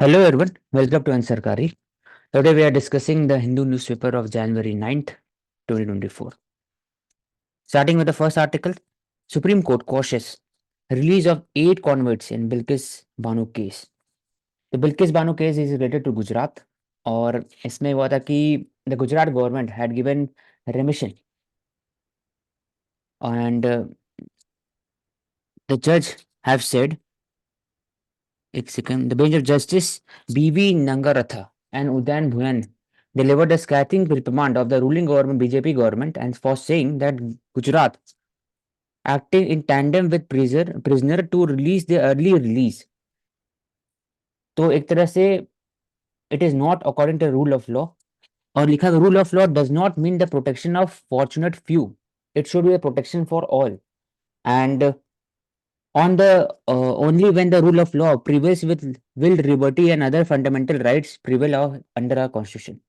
Hello everyone, welcome to Ansarkari. Today we are discussing the Hindu newspaper of January 9th, 2024. Starting with the first article, Supreme Court cautious release of 8 convicts in Bilkis Banu case. The Bilkis Banu case is related to Gujarat और इसमें हुआ था कि the Gujarat government had given remission and the judge have said, एक second, the bench of justice B.V. Nangaratha and Udayan Bhuyan delivered a scathing reprimand of the ruling government BJP government and for saying that Gujarat acting in tandem with prisoner to release the early release. तो एक तरह से it is not according to rule of law और लिखा rule of law does not mean the protection of fortunate few. It should be a protection for all. And on the only when the rule of law prevails with will liberty and other fundamental rights prevail under our constitution.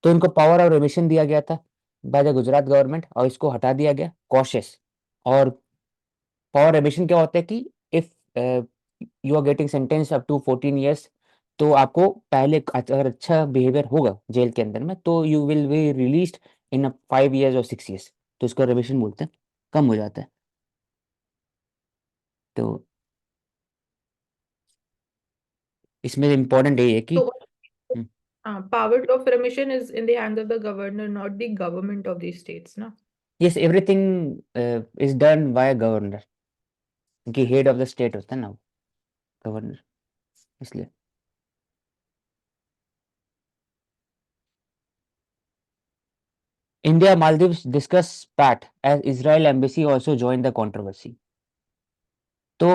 तो इनको power of remission दिया गया था by the Gujarat government और इसको हटा दिया गया कॉशियस और पावर रिमिशन क्या होता है कि if you are getting sentence up to 14 years तो आपको पहले अगर अच्छा बिहेवियर होगा जेल के अंदर में तो you will be released in 5 years और 6 years तो इसको रिमिशन बोलते हैं कम हो जाता है तो इसमें इम्पोर्टेंट ये है कि So, power of remission is in the hands of the governor, not the government of these states, no? Yes everything is done by governor कि हेड ऑफ द स्टेट होता है ना गवर्नर इसलिए India Maldives discuss spat as Israel embassy also joined the controversy. So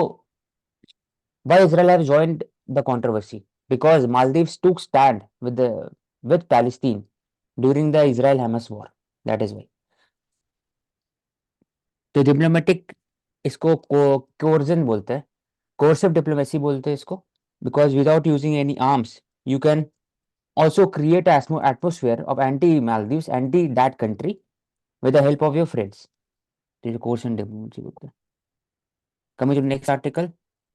why Israel have joined the controversy? Because Maldives took stand with Palestine during the Israel-Hamas war. That is why. तो diplomatic इसको coercion बोलते हैं coercive diplomacy बोलते हैं इसको because without using any arms you can also create an atmosphere of anti-Maldives, anti-that country with the help of your friends. This is course and diplomacy बोलते हैं. Coming to the next article,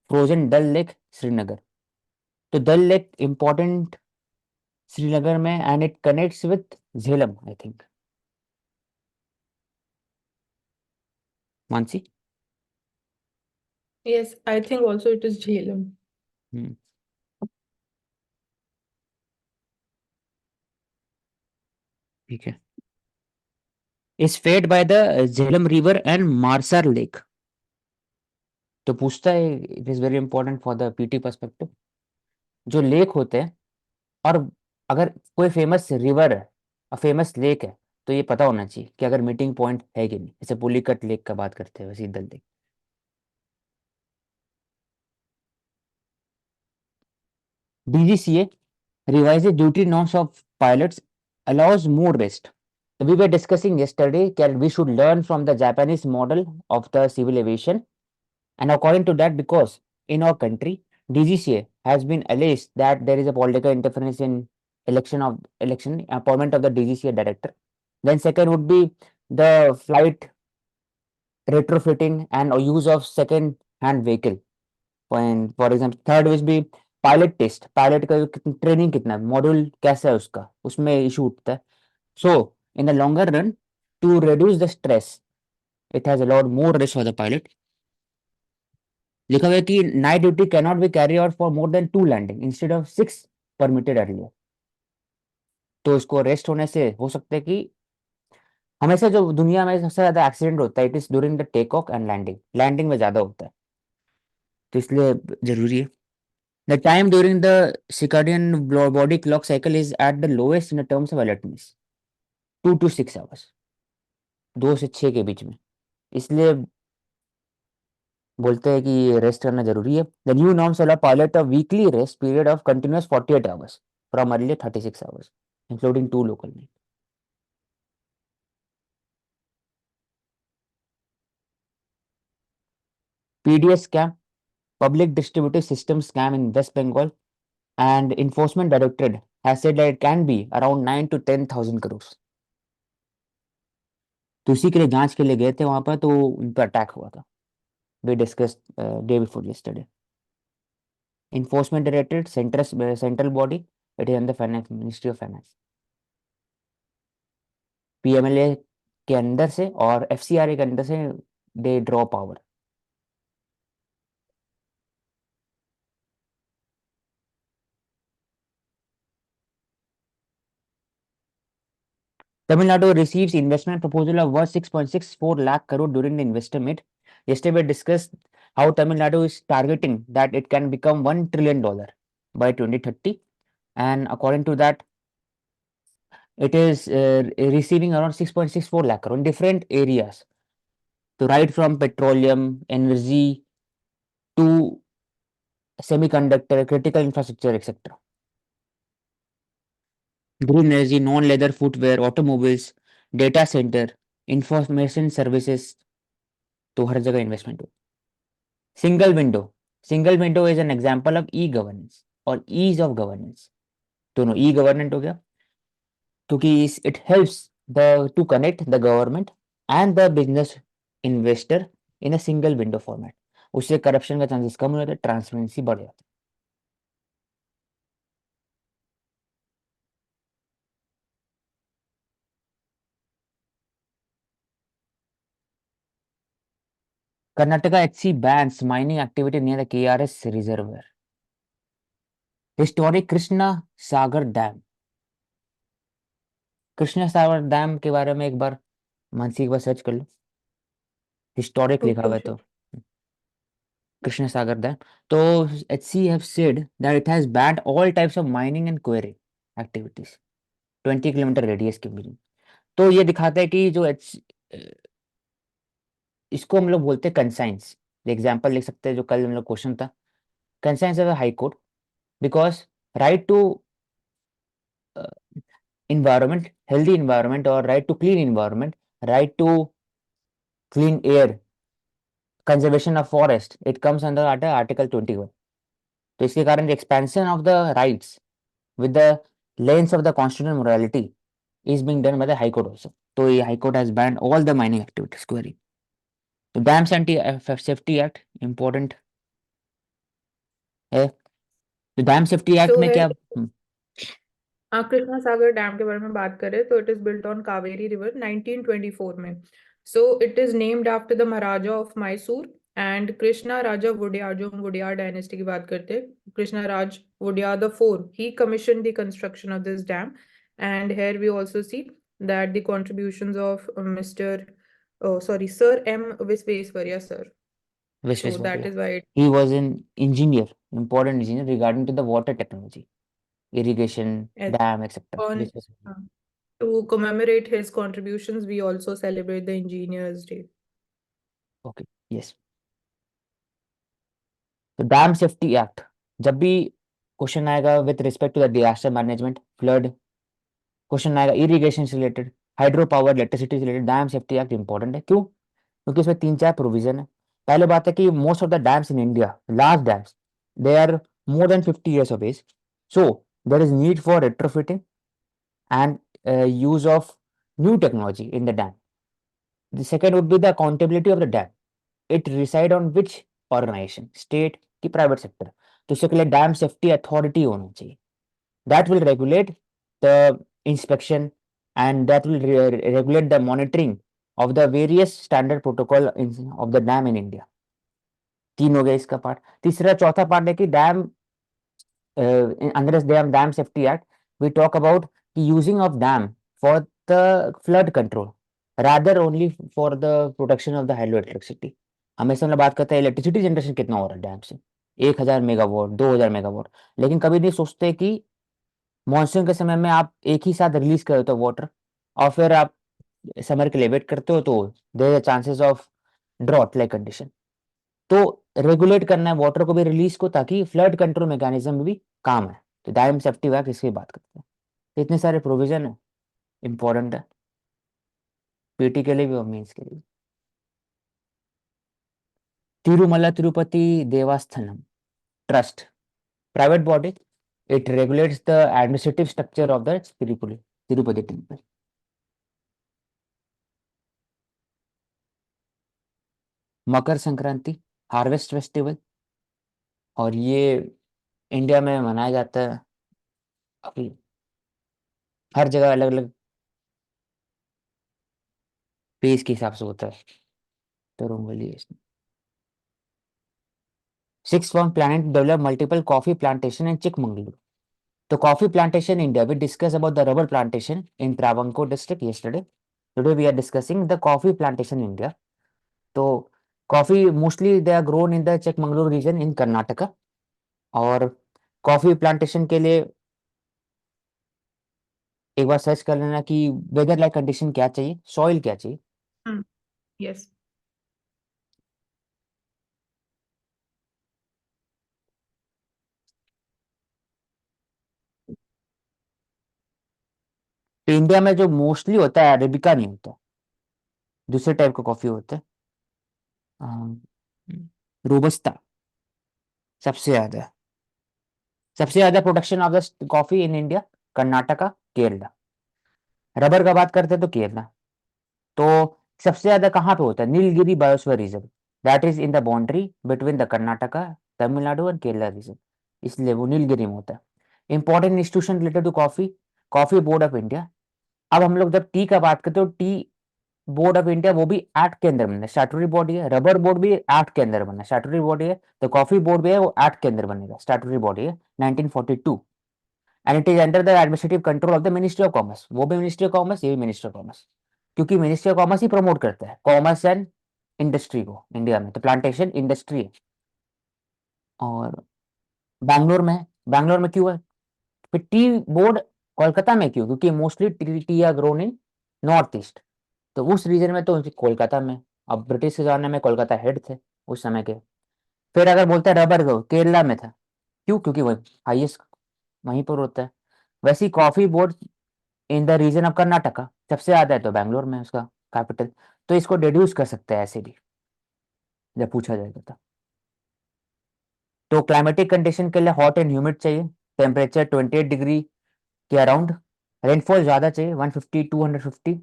frozen Dal Lake, Srinagar. तो Dal Lake important Srinagar में and it connects with Jhelum, I think. Mansi? Yes, I think also it is Jhelum. Hmm. ठीक है. Is fed by the Jhelum River and Marsar Lake. तो पूछता है it is very important for the PT perspective. जो lake होते हैं और अगर कोई फेमस रिवर है और फेमस लेक है तो ये पता होना चाहिए कि अगर मीटिंग पॉइंट है कि नहीं जैसे पुलिकट लेक का बात करते हैं वैसे दल lake DGCA revises duty norms of pilots allows more rest. We were discussing yesterday that we should learn from the Japanese model of the civil aviation and according to that because in our country DGCA has been alleged that there is a political interference in election appointment of the DGCA director. Then second would be the flight retrofitting and use of second hand vehicle. For example third which भी pilot test pilot का training कितना है module कैसा है उसका उसमें issue उठता है so in the longer run to reduce the stress it has allowed more rest for the pilot लिखा हुआ है कि night duty can not be carry out for more than 2 landing instead of 6 permitted earlier तो इसको rest होने से हो सकता है कि हमेशा जो दुनिया में सबसे ज्यादा एक्सीडेंट होता है it is during the take off and landing landing में ज्यादा होता है तो इसलिए जरूरी है The time during the circadian body clock cycle is at the lowest in the terms of alertness, 2 to 6 hours, 2 से 6 के बीच में. इसलिए बोलते हैं कि रेस्ट करना जरूरी है. The new norms allow pilot a weekly rest period of continuous 48 hours from earlier 36 hours, including 2 local night. PDS scam, Public Distributive System scam in West Bengal, and Enforcement Directorate has said that it can be around 9 to 10,000 crores. तो उसी के लिए जांच के लिए गए थे वहां पर तो उन पर अटैक हुआ था we discuss day before yesterday Enforcement Directorate, central body, it is under finance, Ministry of Finance. PMLA के अंदर से और FCRA के अंदर से they draw power. Tamil Nadu receives investment proposal of worth 6.64 lakh crore during the investor meet. Yesterday we discussed how Tamil Nadu is targeting that it can become $1 trillion by 2030. And according to that, it is receiving around 6.64 lakh crore in different areas. So right from petroleum, energy to semiconductor, critical infrastructure, etc. Green energy, non-leather footwear, automobiles, data center, information services, तो हर जगह investment हो. Single window, single window is an example of e governance और ease of governance. दोनों ई government हो गया क्योंकि it helps the two connect the government and the business investor in a single window format. उससे corruption का chances कम हो जाता है, ट्रांसपेरेंसी बढ़ जाती है. Karnataka HC bans mining activity near the KRS reservoir. Historic Krishna Sagar Dam. Krishna Sagar dam के बारे में एक बार मानसी एक बार सर्च कर लो. हिस्टोरिक लिखा हुआ Okay, है sure. तो Krishna Sagar Dam. तो HC have said that it has banned all types of mining and quarry activities 20 kilometre radius के बीच. तो ये दिखाता है कि जो इसको हम लोग बोलते हैं कंसाइंस. एग्जाम्पल लिख सकते हैं जो कल हम लोग क्वेश्चन था. Conscience of high court because right to environment, healthy environment or right to clean environment, right to clean air, conservation of forest, it comes under article 21. तो इसके कारण expansion of the rights with the lens of the constitutional morality is being done by the High Court also. तो ये High Court has banned all the mining activities. Query. तो Dam Safety Act important है. तो Dam Safety Act So में है क्या Krishna Sagar dam के बारे में बात करें तो it is built on Kaveri river 1924 में. So it is named after the Maharaja of Mysore and Krishna Raja Wodeyar. जो हम वुडियार डायनेस्टी की बात करते हैं, Krishna Raj Wodeyar the four, he commission the construction of this dam. And here we also see that the contributions of mister sir M Visvesvaraya sir. So that Visvesvaraya? is why it He was an engineer, important engineer regarding to the water technology, irrigation, is dam, etc. on. uh, To commemorate his contributions, we also celebrate the Engineers Day. Okay, yes. तो dam safety act जब भी question आएगा with respect to the disaster management, flood, question आएगा irrigation से related, hydro power, electricity से related, dam safety act important है. क्यों? क्योंकि इसमें 3-4 प्रोविजन है. पहले बात है कि most of the dams in India, large dams, they are more than 50 years of age. So there is need for retrofitting and use of new technology in the dam. The second would be the accountability of the dam. It reside on which organization, state की private sector. तो इसके लिए dam safety authority होना चाहिए. That will regulate the inspection and that will regulate the monitoring of the various standard protocol of the dam in India. तीन हो गया इसका पार्ट. तीसरा चौथा पार्ट है कि dam under the dam safety act we talk about the using of dam for the flood control rather only for the production of the hydroelectricity. हमेशा हम लोग बात करते हैं इलेक्ट्रिसिटी जनरेशन कितना हो रहा है डैम से, 1000 मेगावाट, 2000 मेगावाट, लेकिन कभी नहीं सोचते कि मॉनसून के समय में आप एक ही साथ रिलीज कर देते हो वाटर और फिर आप समर के लिए वेट करते हो तो there chances of drought like condition. तो रेगुलेट करना है वाटर को भी रिलीज को ताकि फ्लड कंट्रोल मैकेनिज्म में भी काम है. तो डैम सेफ्टी एक्ट इसकी बात करते हैं. तो इतने सारे प्रोविजन है, इंपॉर्टेंट है पीटी के लिए भी और मेंस के लिए. Tirumala Tirupati Devasthanam trust, private body, it regulates the administrative structure of the Tirupati temple. Makar Sankranti, harvest festival, और ये इंडिया में मनाया जाता है अभी, हर जगह अलग अलग पेस के हिसाब से होता है। तो Rangoli six form planning to develop multiple coffee plantation in Chikkamagaluru. तो coffee plantation in India, we discussed about the rubber plantation in Travancore district yesterday. Today we are discussing the coffee plantation in India. तो coffee mostly they are grown in the Chikkamagaluru region in Karnataka. और coffee plantation के लिए एक बार search कर लेना कि weather like condition क्या चाहिए, सॉइल क्या चाहिए। Yes. तो इंडिया में जो मोस्टली होता है अरेबिका नहीं होता, दूसरे टाइप का कॉफी होता है, रोबस्ता सबसे ज्यादा। सबसे ज्यादा production of the coffee in India Karnataka, Kerala. Rubber का बात करते हैं तो केरला। तो सबसे ज्यादा कहाँ पे होता है, Nilgiri biosphere reserve, that is in the boundary between the Karnataka, Tamil Nadu and Kerala region, इसलिए वो नीलगिरी में होता है। Important institution related to coffee, coffee board of India. अब हम लोग जब टी का बात करते हो, टी बोर्ड ऑफ इंडिया वो भी एक्ट के अंदर बना है, स्टैट्यूटरी बॉडी है। रबर बोर्ड भी एक्ट के अंदर बना है, स्टैट्यूटरी बॉडी है। तो कॉफी बोर्ड भी है, वो एक्ट के अंदर बनेगा, स्टैट्यूटरी बॉडी है, 1942। And it is under the administrative control of the ministry of commerce. वो भी मिनिस्ट्री ऑफ कॉमर्स, ये भी मिनिस्ट्री ऑफ कॉमर्स, क्योंकि ministry of commerce he promote करता है कॉमर्स एंड इंडस्ट्री को इंडिया में। तो प्लांटेशन इंडस्ट्री है। और बैंगलोर में है। बैंगलोर में क्यों है? फिर टी बोर्ड कोलकाता में क्यों? क्योंकि मोस्टली टी आर ग्रोन इन नॉर्थ ईस्ट, तो उस रीजन में तो कोलकाता में। अब ब्रिटिश के जमाने में कोलकाता हेड थे उस समय के। फिर अगर बोलते हैं रबर तो केरला में था, क्यों? क्योंकि वही हाईएस्ट वहीं पर होता है। वैसे ही coffee board in the region of Karnataka सबसे ज्यादा है, तो बैंगलोर में उसका कैपिटल। तो इसको डिड्यूस कर सकते हैं ऐसे भी जब पूछा जाएगा तो क्लाइमेटिक कंडीशन के लिए हॉट एंड ह्यूमिड चाहिए, टेम्परेचर 28 डिग्री के अराउंड। रेनफॉल ज्यादा चाहिए, 150 250।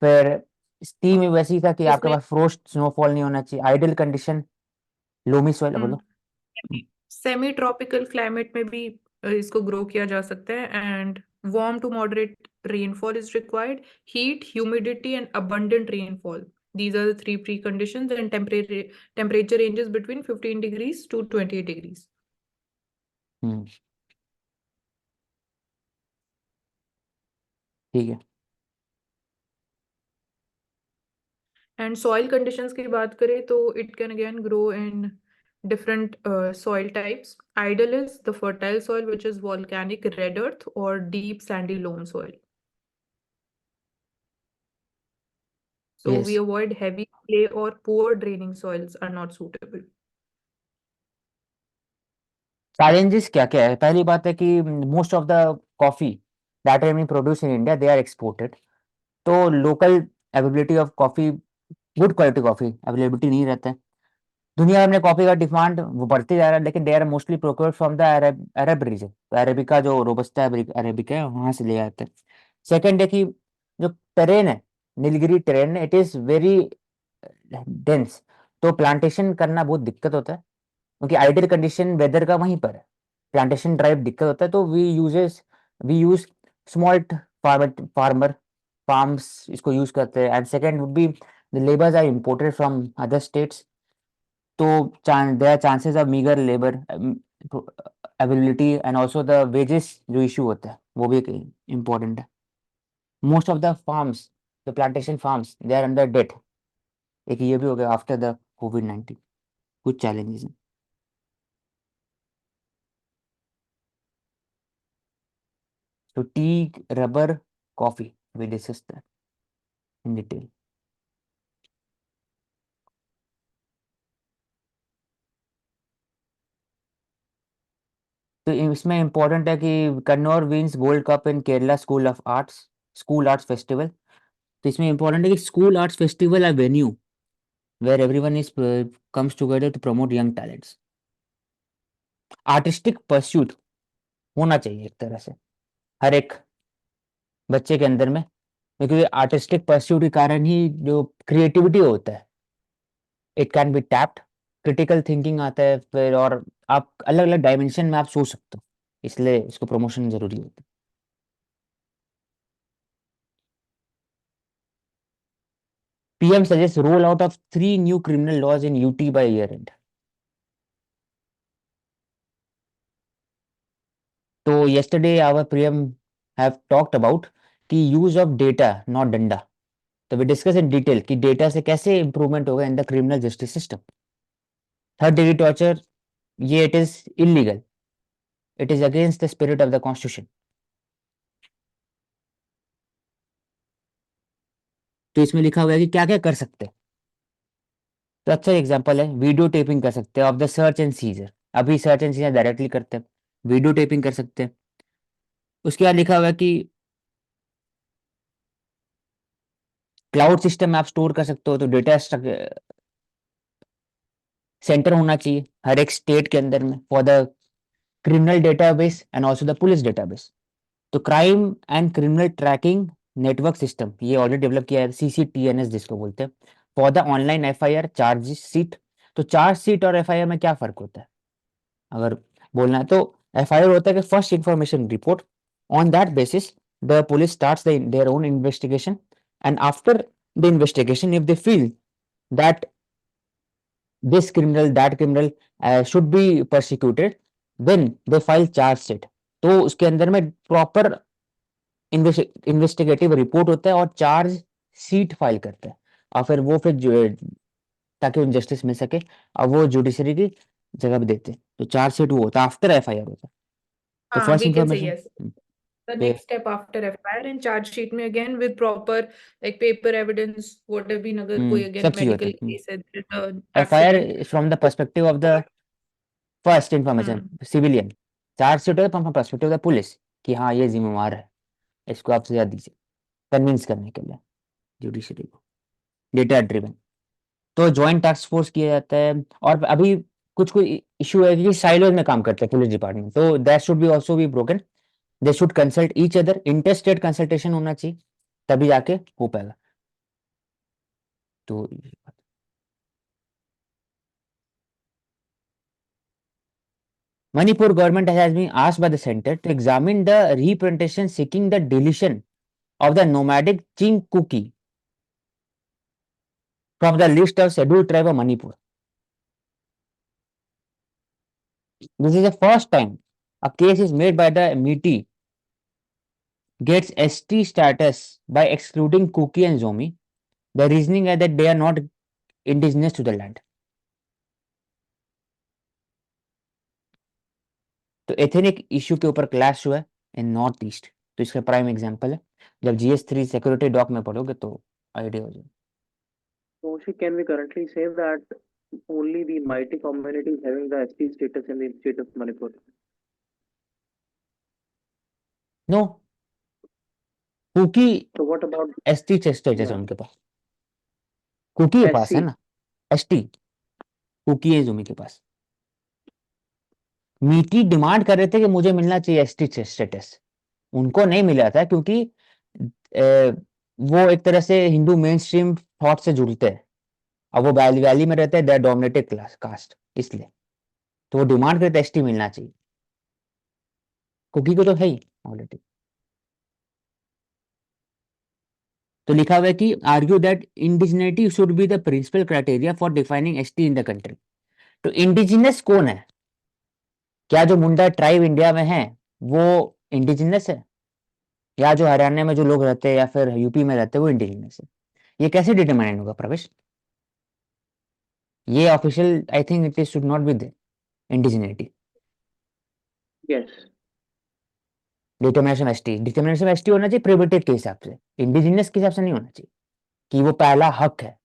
फिर स्टीम में वैसे ही था कि आपके इसमें पास फ्रोस्ट स्नोफॉल नहीं होना चाहिए। आइडियल कंडीशन लोमी सॉइल, बोलो। सेमी ट्रॉपिकल क्लाइमेट में भी इसको ग्रो किया जा सकता है and warm to moderate rainfall is required, heat humidity and abundant rainfall. These are the three preconditions and temperature ranges between 15 degrees to 28 degrees. हम्म, ठीक है। And soil conditions की बात करें तो it can again grow in different soil types. Ideal is the fertile soil, which is volcanic red earth or deep sandy loam soil. So we yes, avoid heavy clay or poor draining soils are not suitable. Challenges क्या क्या है? पहली बात है कि most of the coffee that are being produce in India they are exported. तो local availability of coffee, good quality coffee availability नहीं रहता है। दुनिया में कॉफी का डिमांड वो बढ़ते जा रहा है, लेकिन they are mostly procured from the Arab Arab region. तो अरेबिका जो रोबस्टा अरेबिका है वहां से ले आते हैं। सेकंड है कि जो टेरेन है, Nilgiri terrain, it is very dense. तो प्लांटेशन करना बहुत दिक्कत होता है, क्योंकि आइडियल कंडीशन वेदर का वहीं पर है। प्लांटेशन ड्राइव दिक्कत होता है, तो we use small farmer farms इसको यूज करते हैं। And second would be the labours are imported from other states. तो there are chances of meagre labour availability and also the wages जो इशू होता है वो भी एक इम्पोर्टेंट है। Most of the farms, the plantation farms, they are under debt. एक ये भी हो गया आफ्टर द कोविड-19, कुछ चैलेंजेस हैं। तो tea, rubber, coffee, we discuss that in detail. तो इसमें इंपॉर्टेंट है कि Kannur wins gold cup in Kerala school arts festival. तो इसमें इंपॉर्टेंट है कि school arts festival are venue where everyone is comes together to promote young talents. Artistic pursuit होना चाहिए एक तरह से हर एक बच्चे के अंदर में, क्योंकि आर्टिस्टिक परस्यूट के कारण ही जो क्रिएटिविटी होता है it can be tapped, critical thinking आता है फिर, और आप अलग अलग डायमेंशन में आप सोच सकते हो, इसलिए इसको प्रमोशन जरूरी होता है। PM suggests roll out of 3 new criminal laws in UT by year end. तो yesterday our PM have talked about कि use of data not डंडा। तो वी डिस्कस इन डिटेल कि डेटा से कैसे इंप्रूवमेंट होगा in the criminal justice system. Third degree torture, ये it is illegal, it is against the spirit of the constitution. तो इसमें लिखा हुआ है कि क्या क्या कर सकते हैं। तो अच्छा एग्जांपल है, वीडियो टेपिंग कर सकते हैं of the search and seizure. अभी सर्च एंड सीजर डायरेक्टली करते हैं, वीडियो टेपिंग कर सकते हैं। उसके बाद लिखा हुआ है कि क्लाउड सिस्टम में आप स्टोर कर सकते हो, तो डेटा सेंटर होना चाहिए हर एक स्टेट के अंदर में for the criminal database and also the police database. तो crime and criminal tracking network system ये ऑलरेडी डेवलप किया है, CCTNS जिसको बोलते हैं, for the online FIR charge sheet. तो चार्ज शीट और FIR में क्या फर्क होता है अगर बोलना है तो, FIR होता है कि first information report, on that basis the police starts their own investigation, and after the investigation if they feel that this criminal that criminal should be persecuted, then they file charge sheet। तो उसके अंदर में proper investigative report होता है और charge sheet file करता है, और फिर वो ताकि उन्हें जस्टिस मिल सके और वो जुडिशरी की जगह भी देते हैं। तो चार्ज शीट वो होता है, आफ्टर FIR होता है। तो हाँ, first we can say information, yes. The फिर next step after FIR and charge sheet में again with proper like paper evidence, whatever भी अगर कोई again सब चीज होता medical है। case है, there is an accident. FIR from the perspective of the first information hmm civilian, charge sheet होता है from perspective of the police कि हाँ ये जिम्मेवार है, इसको आप सजा दीजिए, कन्विंस करने के लिए जुडिशरी को, डेटा ड्रिवन। तो जॉइंट टास्क फोर्स किया जाता है। और अभी कुछ कुछ इशू है कि साइलोज में काम करते हैं पुलिस डिपार्टमेंट, तो that should be also be broken. They should consult each other, interstate consultation होना चाहिए, तभी जाके हो पाएगा। तो Manipur government has been asked by the center to examine the representation seeking the deletion of the nomadic Chinkuki from the list of scheduled tribe of Manipur. This is the first time a case is made by the MITI gets ST status by excluding Kuki and Zomi. The reasoning is that they are not indigenous to the land. तो ethnic issue के ऊपर clash हुआ है इन north east. तो इसका prime example है, जब GS3 security dock में पढ़ोगे तो आइडिया हो जाए। So, can we currently say that only the mighty community is having the ST status in the state of Manipur? No, Kuki So, what about ST status है yeah, उनके पास, cookie के पास है SC? ना, ST, कुकी है जोमी के पास। मीटी demand कर रहे थे कि मुझे मिलना चाहिए ST स्टेटस, उनको नहीं मिला था क्योंकि वो एक तरह से हिंदू मेन स्ट्रीम थॉट से जुड़ते हैं, अब वो वैली वैली में रहते हैं, दे डोमिनेटेड क्लास कास्ट, इसलिए तो वो डिमांड करते ST मिलना चाहिए, कुकी को तो है ही ऑलरेडी। तो लिखा हुआ है कि argue that indigeneity should be the principal criteria for defining ST in the country. तो इंडिजिनस कौन है, क्या जो मुंडा ट्राइब इंडिया में है वो इंडिजिनस है, या जो हरियाणा में जो लोग रहते हैं या फिर यूपी में रहते हैं वो इंडिजिनस है? ये कैसे डिटरमाइन होगा प्रवेश? ये official I think it is should not be the indigeneity Yes. Determination ST होना चाहिए प्रिविलेज के हिसाब से, इंडिजिनस के हिसाब से नहीं होना चाहिए कि वो पहला हक है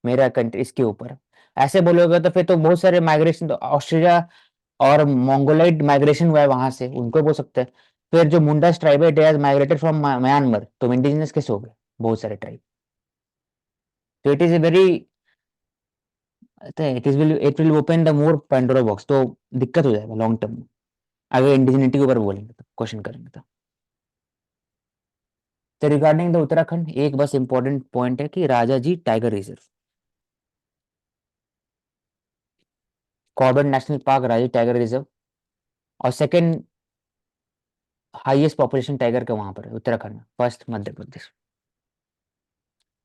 मेरा कंट्री इसके ऊपर। ऐसे बोलोगे तो फिर तो बहुत सारे माइग्रेशन, तो ऑस्ट्रेलिया और मंगोलाइड माइग्रेशन हुआ है वहां से, उनको बोल सकते हैं। फिर जो मुंडास ट्राइब है, they has migrated from Myanmar, तो इंडिजिनस कैसे हो गए बहुत सारे ट्राइब? तो it is a very, it will open the more Pandora box, तो दिक्कत हो जाएगा लॉन्ग टर्म में अगर इंडिजिनिटी के ऊपर बोलेंगे तो, क्वेश्चन करेंगे तो रिगार्डिंग द उत्तराखंड एक बस इंपॉर्टेंट पॉइंट है कि Rajaji tiger reserve Corbett national park, Rajiv tiger reserve, और सेकंड हाईएस्ट पॉपुलेशन टाइगर का वहां पर है उत्तराखंड में, first Madhya Pradesh.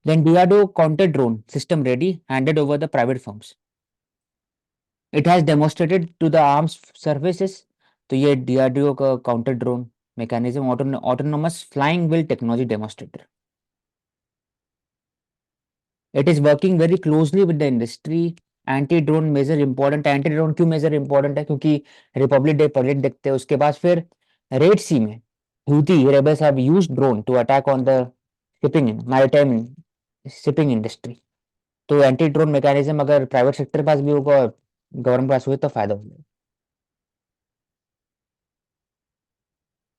Then DRDO counter drone system ready, handed over the private firms. It has demonstrated to the arms services. तो ये DRDO का counter drone mechanism autonomous flying wheel technology demonstrated. It is working very closely with the industry. Anti drone major important है. Anti drone क्यों major important है? क्योंकि Republic day parade देखते हैं, उसके बाद फिर रेड सी में Houthi rebels have used drone to attack on the shipping maritime shipping industry. तो एंटी ड्रोन मैकेनिज्म अगर प्राइवेट सेक्टर के पास भी होगा और गवर्नमेंट पास हुए तो फायदा होगा.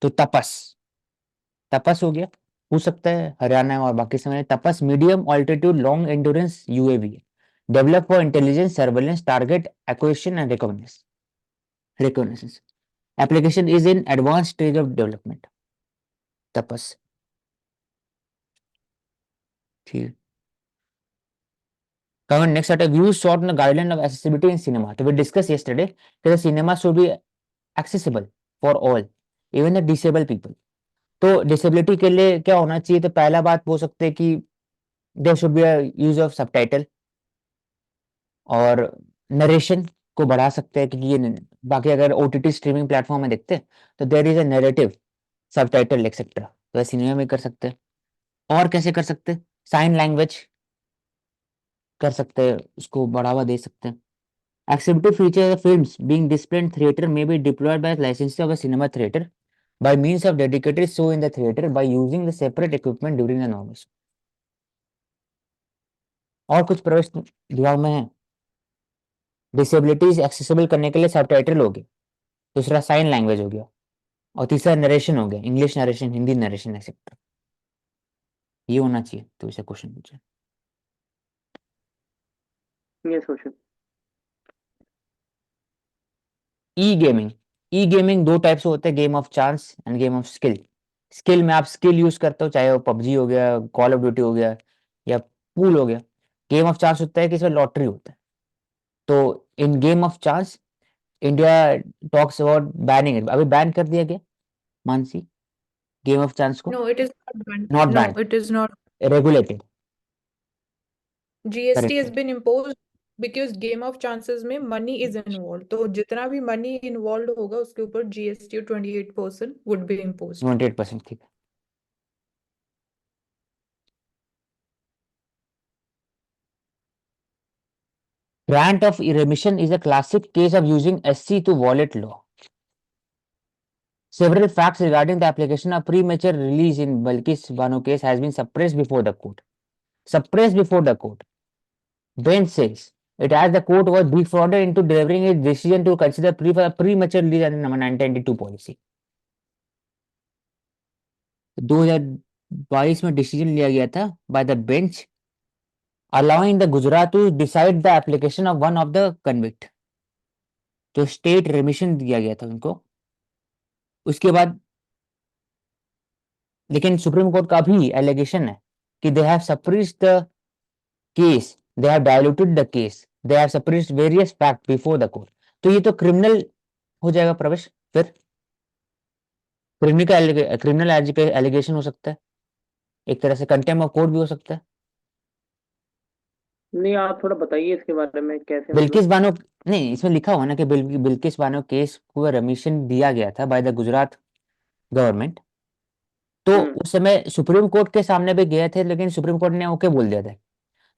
तो तपस तपस हो गया, पूछ सकता है हरियाणा और बाकी समय. Tapas medium altitude long endurance UAV है, develop for intelligence surveillance target acquisition and recognitions. Application is in advance stage of development. Tapas ठीक. Coming next at a views sought on the guideline of accessibility in cinema. So we discussed yesterday that the cinema should be accessible for all, even the disabled people. तो disability के लिए क्या होना चाहिए? तो पहला बात बोल सकते हैं कि there should be use of subtitle, और नरेशन को बढ़ा सकते हैं क्योंकि ये बाकी अगर ओटीटी स्ट्रीमिंग प्लेटफॉर्म में देखते हैं तो there is a narrative subtitle etcetera, तो सिनेमा में कर सकते हैं. और कैसे कर सकते हैं? साइन लैंग्वेज कर सकते हैं, उसको बढ़ावा दे सकते हैं. Accessibility features of films being displayed in theater may be deployed by licensee of a cinema theater by means of dedicated show in the theater by using the separate equipment during the normal show. और कुछ प्रवेश दिमाग में है? Disabilities accessible करने के लिए subtitle हो गया, दूसरा साइन लैंग्वेज हो गया, और तीसरा नरेशन हो गया, English narration, Hindi narration etcetera. ये होना चाहिए. तो इसे क्वेश्चन पूछे. Yes, question. ई गेमिंग दो टाइप से होते हैं, game of chance end game of skill. Skill में आप स्किल यूज करते हो, चाहे वो पबजी हो गया, कॉल ऑफ ड्यूटी हो गया, या पूल हो गया. गेम ऑफ चांस होता है कि इसमें लॉटरी होता है. तो इन game of chance India talks about banning it. अभी बैन कर दिया गया मानसी गेम ऑफ चांस को. No, it is not banned. Not No, banned. it is not. Regulated. GST has Correct. been imposed because game of chances में money is involved. तो जितना भी money involved होगा उसके ऊपर GST 28% would be imposed. 28%. ठीक है. Grant of remission is a classic case of using SC to violate law. Several facts regarding the application of premature release in Balkis Bano case has been suppressed before the court. Suppressed before the court. Bench says it as the court was defrauded into delivering its decision to consider premature release under number 1992 policy. 2022 में decision लिया गया था by the bench allowing the Gujarat to decide the application of one of the convict. तो state remission दिया गया था उनको. उसके बाद लेकिन सुप्रीम कोर्ट का भी एलिगेशन है कि they have suppressed the case, they have diluted the case, they have suppressed various fact before the court. तो ये तो क्रिमिनल हो जाएगा प्रवेश. फिर क्रिमिनल एलिगेशन हो सकता है, एक तरह से कंटेम्प्ट ऑफ कोर्ट भी हो सकता है. नहीं, आप थोड़ा बताइए इसके बारे में कैसे, बिल्किस बानो नहीं, इसमें लिखा हुआ ना कि बिल्किस बानो केस को रेमिशन दिया गया था बाय द गुजरात गवर्नमेंट. तो उस समय सुप्रीम कोर्ट के सामने भी गए थे, लेकिन सुप्रीम कोर्ट ने ओके बोल दिया था.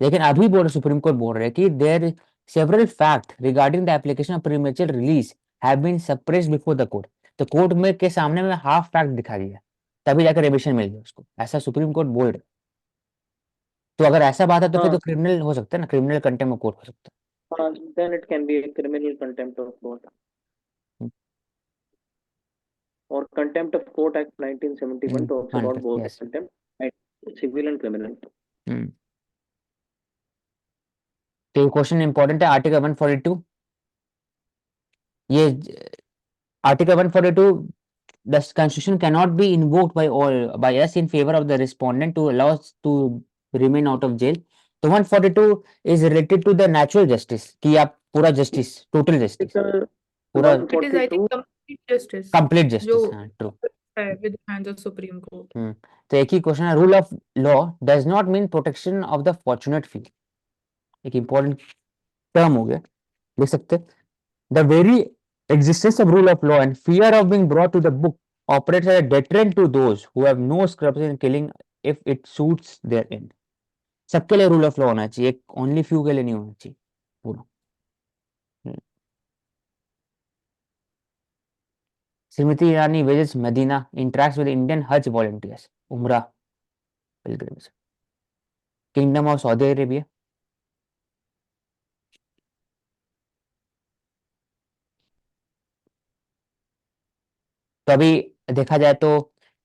लेकिन अभी सुप्रीम कोर्ट बोल रहे हैं कि there several fact regarding the application of premature release have been suppressed before the court. तो कोर्ट में के सामने में हाफ फैक्ट दिखा दिया, तभी जाकर रेमिशन मिल गया उसको, ऐसा सुप्रीम कोर्ट बोल रहे. तो अगर ऐसा बात है तो फिर तो क्रिमिनल हो सकता है ना, क्रिमिनल कंटेम्प्ट ऑफ कोर्ट हो सकता है. then it can be a criminal contempt of court. और contempt of court act 1971 talks about 100, both yes. contempt, civil and criminal. तो क्वेश्चन इंपॉर्टेंट है. आर्टिकल 142, ये article 142, the constitution cannot be invoked by us in favor of the respondent to allow us to remain out of jail. तो 142 is related to the natural justice कि आप पूरा justice, total justice, Article पूरा It is, I 142. think, complete justice. Complete जो justice, हाँ true. है with the hands of Supreme Court. तो एक ही क्वेश्चन है, rule of law does not mean protection of the fortunate feel, एक important term हो गया, लिख सकते हैं। The very existence of rule of law and fear of being brought to the book operates as a deterrent to those who have no scruples in killing if it suits their end. सबके लिए rule of law होना चाहिए, एक only few के लिए नहीं होना चाहिए पूरा। श्रीमती ईरानी visits Medina, interacts with Indian Hajj volunteers, उमरा pilgrims, Kingdom of Saudi Arabia। तो अभी देखा जाए तो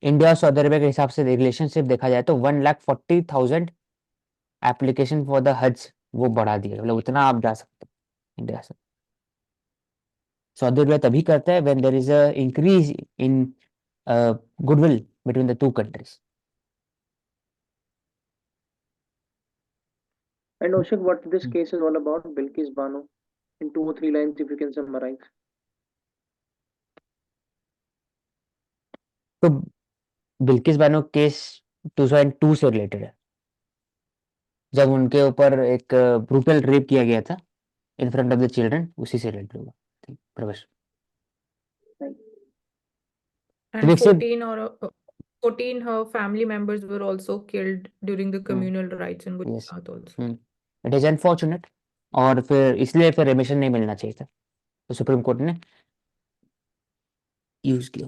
इंडिया और सऊदी अरेबिया के हिसाब से रिलेशनशिप देखा जाए तो 1,40,000 एप्लीकेशन फॉर द हज वो बढ़ा दिया, मतलब उतना आप जा सकते हैं इंडिया से। सऊदी अरेबिया तभी करता है when there is a increase in goodwill between the two countries. And Oshik, what this case is all about, Bilkis Bano, in 2 or 3 lines, if you can summarize. तो Bilkis Bano case 2002 से related है, जब उनके ऊपर एक ब्रूटल रेप किया गया था in front of the children, उसी से रिलेटेड होगा प्रवेश। And Dixit, 14 her family members were also killed during the communal riots in yes, Gujarat also. It is unfortunate, और फिर इसलिए फिर रेमिशन नहीं मिलना चाहिए था, तो सुप्रीम कोर्ट ने यूज किया।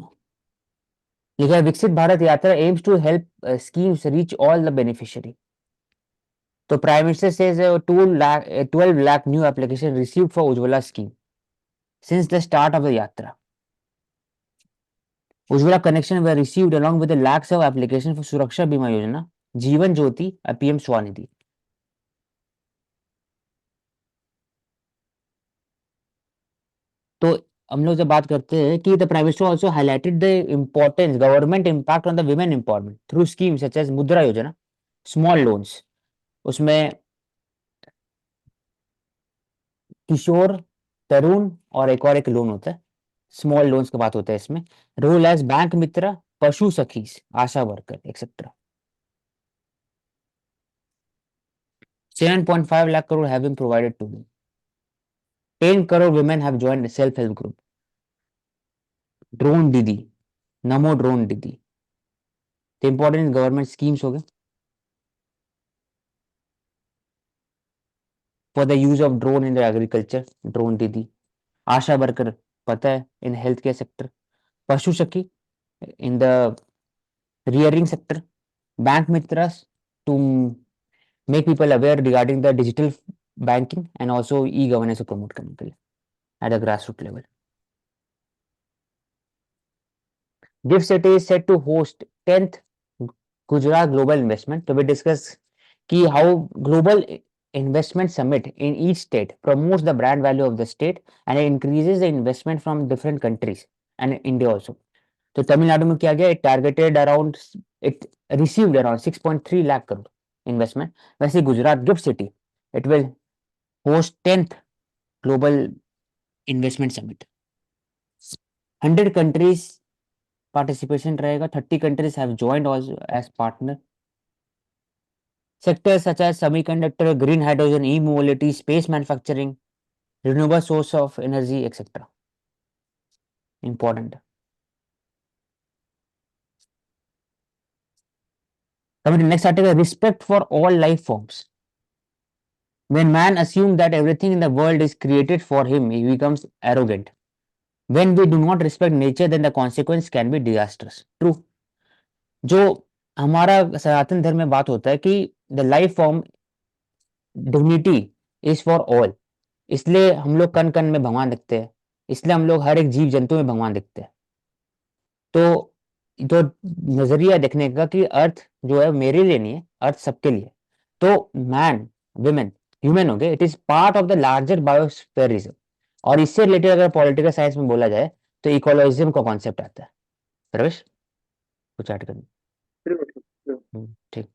लिखा है Viksit Bharat Yatra aims to help schemes reach all the beneficiary. तो prime minister says 12 lakh new application received for Ujjwala scheme since the start of the yatra. Ujjwala connection were received along with the lakhs of applications for Suraksha Bima Yojana, Jeevan Jyoti, and PM Swanidhi. तो हम लोग जब बात करते हैं कि the prime minister also highlighted the importance government impact on the women empowerment through schemes such as Mudra Yojana, small loans, उसमें किशोर, तरुण और एक लोन होता है, स्मॉल लोन्स की बात होता है इसमें। रोल एज बैंक मित्र, पशु सखीस, आशा worker etcetera. 7.5 lakh crore have been provided to them. 10 crore women have joined self-help group. Drone Didi, Namo Drone Didi. The important government schemes हो गए for the use of drone in the agriculture, Drone Didi. Asha worker पता है in healthcare sector. पशु सखी in the rearing sector. Bank Mitras to make people aware regarding the digital banking and also e-governance को promote करने के लिए at a grassroots level. GIFT City is set to host 10th Gujarat Global Investment. तो we discuss कि how global investment summit in each state promotes the brand value of the state and it increases the investment from different countries and India also. तो तमिलनाडु में क्या गया, it targeted around, it received around 6.3 lakh crore investment. वैसे Gujarat gift city it will host 10th global investment summit. 100 countries participation रहेगा, 30 countries have joined also as partner. Sectors such as semiconductor, green hydrogen, e-mobility, space manufacturing, renewable source of energy, etc. Important. Coming to the next article, respect for all life forms. When man assumes that everything in the world is created for him, he becomes arrogant. When we do not respect nature, then the consequence can be disastrous. True. जो हमारा सनातन धर्म में बात होता है कि the life form dignity is for all, इसलिए हम लोग कण कण में भगवान दिखते हैं, इसलिए हम लोग हर एक जीव जंतु में भगवान दिखते हैं। तो नजरिया देखने का कि अर्थ जो है मेरे लिए नहीं है, अर्थ सबके लिए। तो मैन, विमेन, ह्यूमन हो गए, it is part of the larger biospherism. और इससे रिलेटेड अगर पॉलिटिकल साइंस में बोला जाए तो इकोलॉजिज्म का कॉन्सेप्ट आता है। प्रवेश कुछ ऐड करना? ठीक।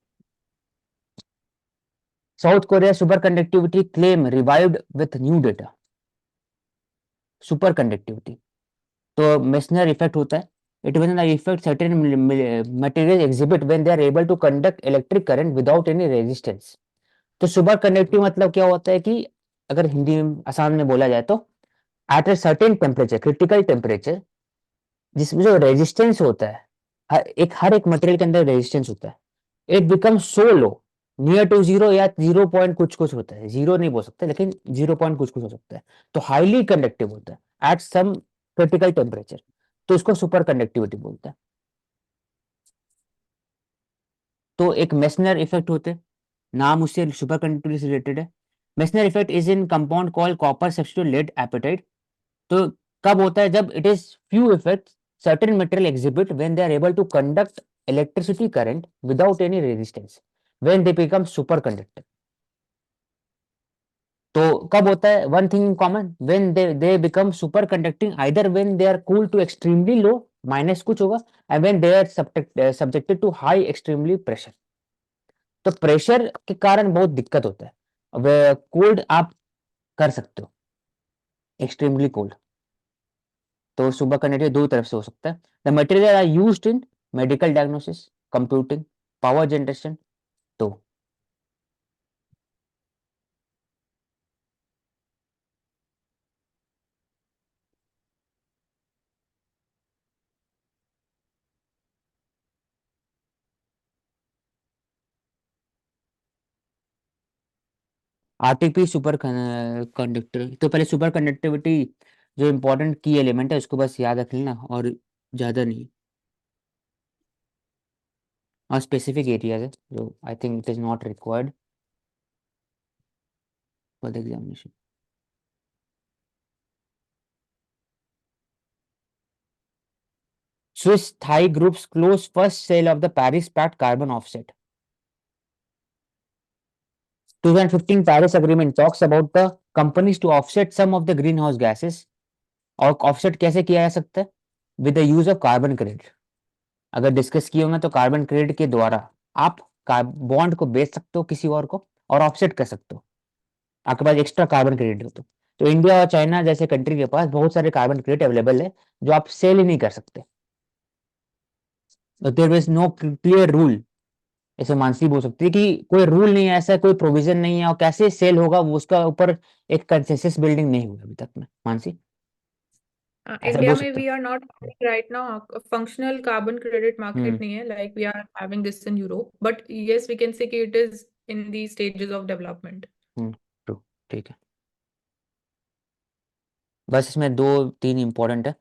South Korea superconductivity claim revived with new data. Super conductivity. तो मेसनर इफेक्ट होता है, it when the effect certain material exhibit when they are able to conduct electric current without any resistance. तो super conductive मतलब क्या होता है कि अगर हिंदी में आसान में बोला जाए तो at a certain temperature, critical temperature, जिसमें जो रेजिस्टेंस होता है, हर एक मटेरियल के अंदर रेजिस्टेंस होता है, it become so low, near to zero या जीरो पॉइंट कुछ कुछ होता है, जीरो नहीं बोल सकते लेकिन जीरो पॉइंट कुछ कुछ हो सकता है, तो हाईली कंडक्टिव होता है एट सम क्रिटिकल टेम्परेचर, तो इसको सुपर कंडक्टिविटी बोलते हैं। तो एक मेसनर इफेक्ट होते हैं, नाम उससे सुपर कंडक्टिविटी से रिलेटेड है। Meissner effect is in compound called copper substitute lead apatite. तो कब होता है, जब it is few effect certain material exhibit when they are able to conduct electricity current without any resistance, when they become super conductor. तो कब होता है, one thing in common, when they become super conducting either when they are cool to extremely low, minus कुछ होगा, and when they are subjected to high extremely pressure. तो pressure के कारण बहुत दिक्कत होता है, अब कोल्ड आप कर सकते हो, एक्सट्रीमली कोल्ड। तो सुपर कंडक्टिव दो तरफ से हो सकता है। The material are used in medical diagnosis, computing, power generation. तो आरटीपी सुपर कंडक्टर, तो पहले सुपर कंडक्टिविटी जो इंपॉर्टेंट की एलिमेंट है उसको बस याद रख लेना और ज़्यादा नहीं। और स्पेसिफिक एरियाज है जो आई think it is not required for the examination. Swiss Thai groups close first sale of the Paris Pact carbon offset. 2015 Paris Agreement talks about the companies to offset some of the greenhouse gases. और offset कैसे किया जा सकता है, with the use of carbon credit. अगर discuss किए होंगे तो कार्बन क्रेडिट के द्वारा आप बॉन्ड को बेच सकते हो किसी और को और ऑफसेट कर सकते हो, आपके पास एक्स्ट्रा कार्बन क्रेडिट हो तो इंडिया और चाइना जैसे कंट्री के पास बहुत सारे कार्बन क्रेडिट अवेलेबल है जो आप सेल ही नहीं कर सकते। There is no clear rule, ऐसे मानसी बोल सकती है कि कोई रूल नहीं है, ऐसा कोई प्रोविजन नहीं है, और कैसे सेल होगा वो उसका ऊपर एक कंसेंसस बिल्डिंग नहीं हुआ अभी तक में, मानसी ऐसा इंडिया बोल में सकते we are not right now functional carbon credit हो। मार्केट नहीं है, like we are having this in Europe, but yes we can say कि it is in the stages of development. True, ठीक है। बस इसमें दो तीन इंपॉर्टेंट है।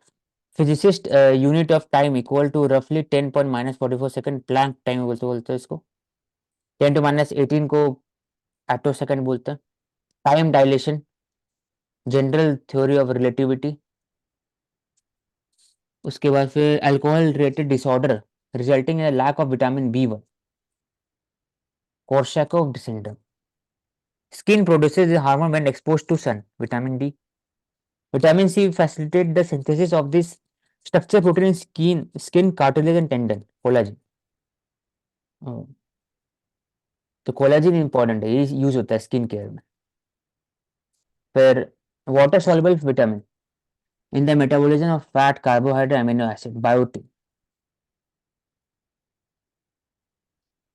Physicist unit of time equal to रफली 10 point minus 44 second, Planck time बोलते बोलते हैं इसको। 10 टू माइनस 18 को एटो सेकेंड बोलते हैं। Time dilation, general theory of relativity. उसके बाद फिर alcohol related disorder resulting in lack of vitamin B1, Korsakoff syndrome. Skin produces hormone when exposed to sun, vitamin D। Vitamin C facilitate the synthesis of this structure protein in skin, cartilage and tendon, collagen। तो collagen important है, ये use होता है skin care में। फिर water soluble vitamin in the metabolism of fat, carbohydrate, amino acid, biotin.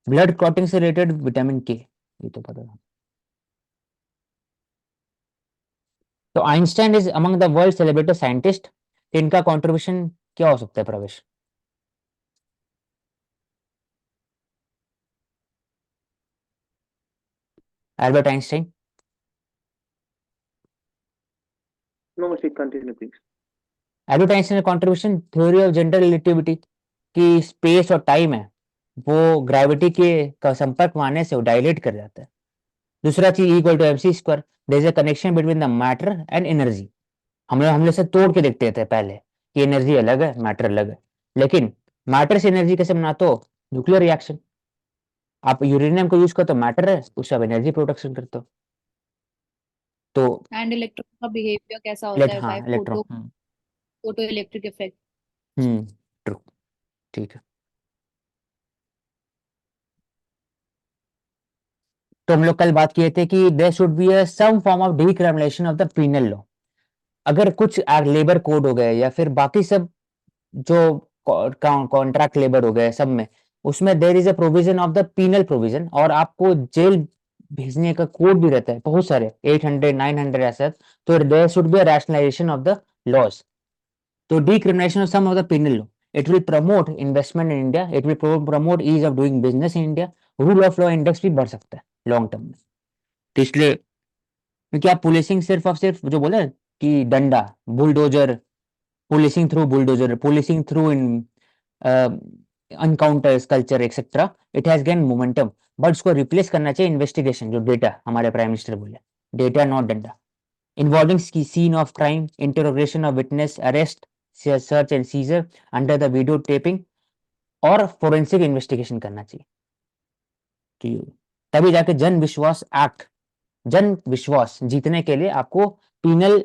Blood clotting से related vitamin K, ये तो पता है। तो Einstein is among the world celebrated scientist, इनका कंट्रीब्यूशन क्या हो सकता है Pravesh? Albert Einstein. No, Mashik, continue, please. Albert Einstein का contribution theory of general relativity, कि स्पेस और टाइम है वो ग्रेविटी के का संपर्क में आने से वो डायलेट कर जाता है। दूसरा चीज equal to MC square, there is a connection between the matter and energy. हम लोग से तोड़ के देखते थे पहले कि एनर्जी अलग है मैटर अलग है, लेकिन मैटर से एनर्जी कैसे बनाते हो, न्यूक्लियर रिएक्शन। आप यूरेनियम को यूज करते हो, मैटर है, उससे आप एनर्जी प्रोडक्शन करते हो। तो एंड इलेक्ट्रॉन का बिहेवियर कैसा होता है हाँ bye electron, photo electric effect. True, ठीक है। तो हम लोग कल बात किए थे कि there should be a some form of decriminalisation of the penal law. अगर कुछ लेबर कोड हो गए या फिर बाकी सब जो कॉन्ट्रैक्ट लेबर हो गए सब में, उसमें there is a provision of the penal provision, और आपको जेल भेजने का कोड भी रहता है बहुत सारे, 800 900 ऐसा। तो there should be a rationalisation of the laws. तो decriminalization of some of the penal law, it will promote investment in India, it will promote ease of doing business in India, rule of law index भी बढ़ सकता है long term में। तो इसलिए, क्योंकि आप पुलिसिंग सिर्फ और सिर्फ जो बोले कि डंडा, bulldozer, policing through bulldozer, policing through in encounters culture etcetera, it has gain momentum, but उसको रिप्लेस करना चाहिए इन्वेस्टिगेशन, जो डेटा हमारे प्राइम मिनिस्टर बोले, डेटा नॉट डंडा, involving scene of crime, interrogation of witness, arrest, search and seizure under the videotaping, और forensic investigation करना चाहिए। तो तभी जाके जन विश्वास एक्ट, जन विश्वास जीतने के लिए आपको पीनल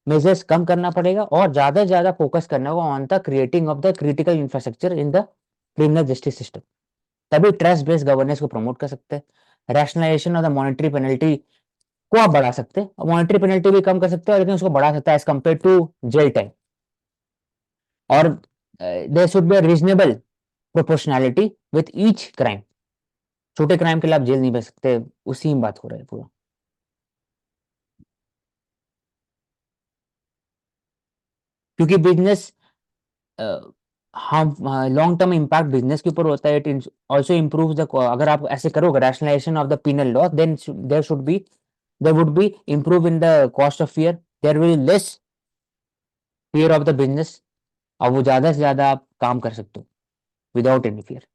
मेजर्स कम करना पड़ेगा और ज्यादा से ज्यादा फोकस करना होगा on the creating of the critical infrastructure in the criminal justice system. तभी ट्रस्ट बेस्ड गवर्नेंस को प्रमोट कर सकते हैं। Rationalisation of the monetary penalty को आप बढ़ा सकते हैं, मॉनेटरी पेनल्टी भी कम कर सकते हैं, लेकिन उसको बढ़ा सकता है as compare to jail time. और there should be reasonable proportionality with each crime. छोटे क्राइम के लिए आप जेल नहीं भेज सकते, उसी में बात हो रहा है पूरा। क्योंकि बिजनेस हम लॉन्ग टर्म इम्पैक्ट बिजनेस के ऊपर होता है। इट ऑल्सो इम्प्रूव द, अगर आप ऐसे करोगे rationalisation of the penal law, then there would be improve in the cost of fear, there will less fear of the business, और वो ज्यादा से ज्यादा आप काम कर सकते हो without any fear.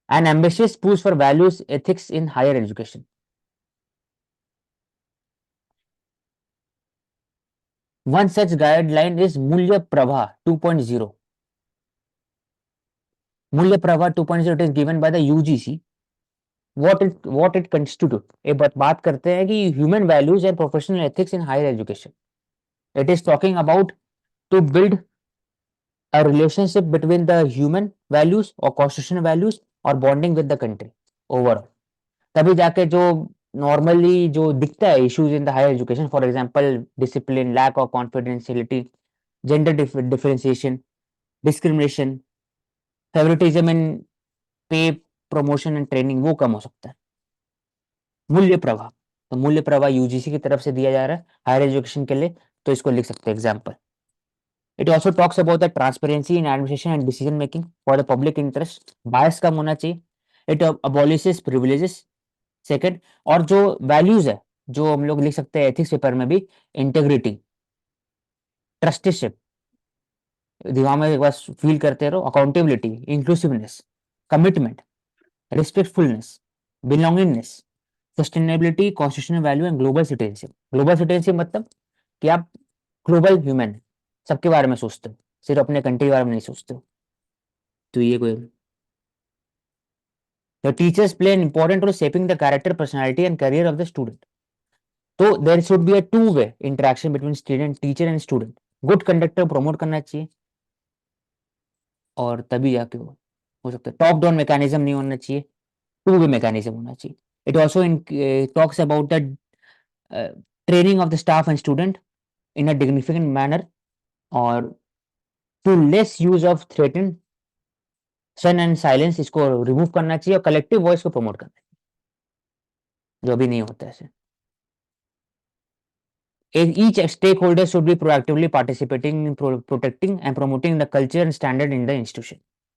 An ambitious push for values ethics in higher education. One such guideline is Mulya Prabha 2.0. Mulya Prabha 2.0 it is given by the UGC. What it constitute? एक बात करते हैं कि human values and professional ethics in higher education. It is talking about to build a relationship between the human values or constitutional values or bonding with the country overall. तभी जाके जो normally जो दिखता है issues in the higher education, for example discipline, lack of confidentiality, gender differentiation, discrimination, favouritism in pay, promotion and training, वो कम हो सकता है। मूल्य प्रवाह, तो मूल्य प्रवाह यूजीसी की तरफ से दिया जा रहा है हायर एजुकेशन के लिए, तो इसको लिख सकते हैं example. It also talks about the transparency in administration and decision making for the public interest, bias कम होना चाहिए। It abolishes privileges, second. और जो वैल्यूज है जो हम लोग लिख सकते हैं एथिक्स पेपर में भी, इंटेग्रिटी, ट्रस्टीशिप, दिमाग में एक बार फील करते रहो, accountability, inclusiveness, commitment, respectfulness, belongingness, sustainability, constitutional value and global citizenship. Global citizenship मतलब कि आप ग्लोबल ह्यूमन, सबके बारे में सोचते हो, सिर्फ अपने कंट्री के बारे में नहीं सोचते हो। तो ये कोई, the teachers play an important role shaping the character, personality and career of the student. तो there should be a two-way interaction between student, teacher and student. Good conductor promote करना चाहिए, और तभी जाके हो सकता है। टॉप डाउन मैकेनिज्म नहीं होना चाहिए, टू वे मैकेनिज्म होना चाहिए। It also talks about the training of the staff and student in a dignified manner, और to less use of threatening and silence, इसको रिमूव करना चाहिए, और कलेक्टिव वॉइस को प्रमोट करना चाहिए, जो भी नहीं होता ऐसे। Each stakeholder should be proactively participating in protecting and promoting the culture and standard in the institution.